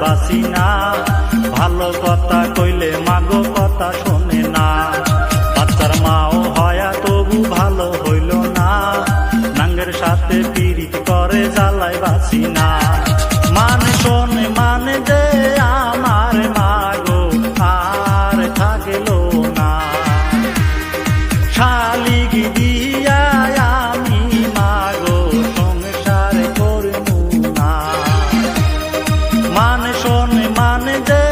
বাসি না, ভালো কথা কইলে মাগো কথা শোনে না। বাচ্চার মাও হয়া তবু ভালো হইল না, নাঙ্গের সাথে পীড়িত করে জ্বালায় বাসি না। মানে শোনে মানে যে আমার মাগো আর থাকিল না, শালিক দিয়া আমি মাগো সংসার করবো না। মানে শোনে মানে যে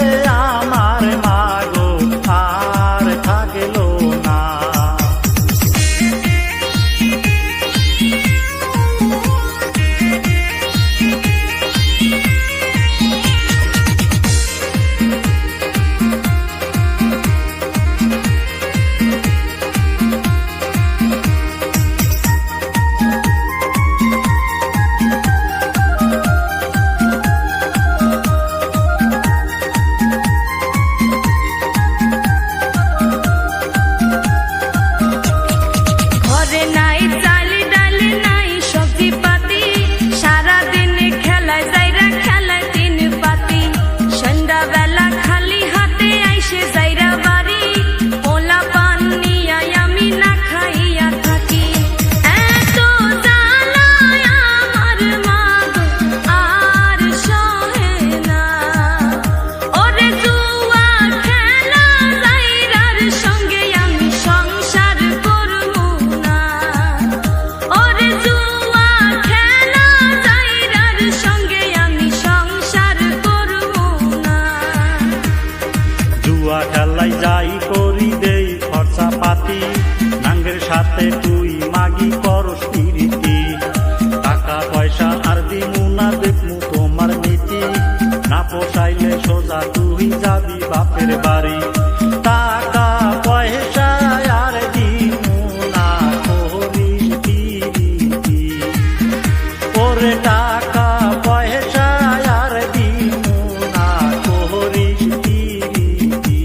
আমার মাগো আর থাকিল না। জুয়া খেলাই যাই করি দেই খরচা পাতি, নাঙ্গের সাথে তুই মাগি করস পিরিতি। টাকা পয়সা আর দিমু না দেখমু তোমার নীতি, না পোষাইলে সোজা তুই যাবি বাপের বাড়ি। টাকা পয়সা আর দিমু না করিস পিরিতি, ওরে টাকা পয়সা আর দিমু না করিস পিরিতি।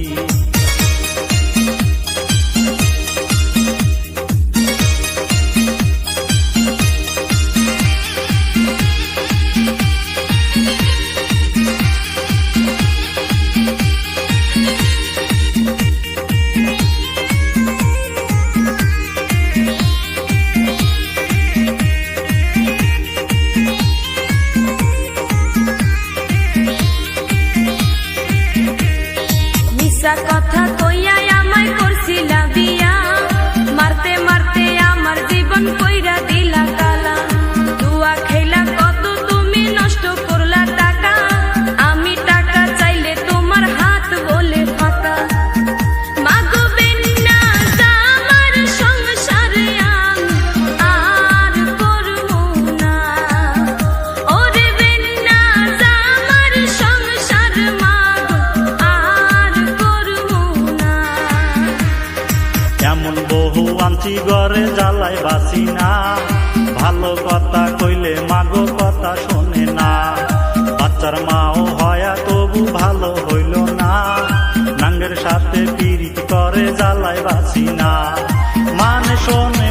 কথা কইয়া আমায় করছিলা বিয়া, মারতে মারতে আমার জীবন কইরা দিলা কালা। দুয়া খেলা কত তুমি নষ্ট করলা টাকা, আমি টাকা চাইলে তোমার হাত বলে ফাঁকা। মাগো বেন্না আমার সংসারে আমি আর করবো না, ওরে বেন্না আমার সংসার মাগো আর করবো না। এমন বহু আনছি ঘরে জ্বালাই বাসি না, ভালো কথা কইলে মাগো কথা শোনে না। বাচ্চার মাও হয়া তবু ভালো হইল না, নাঙ্গের সাথে পীড়িত করে জ্বালাই বাসি না। মানে শোনে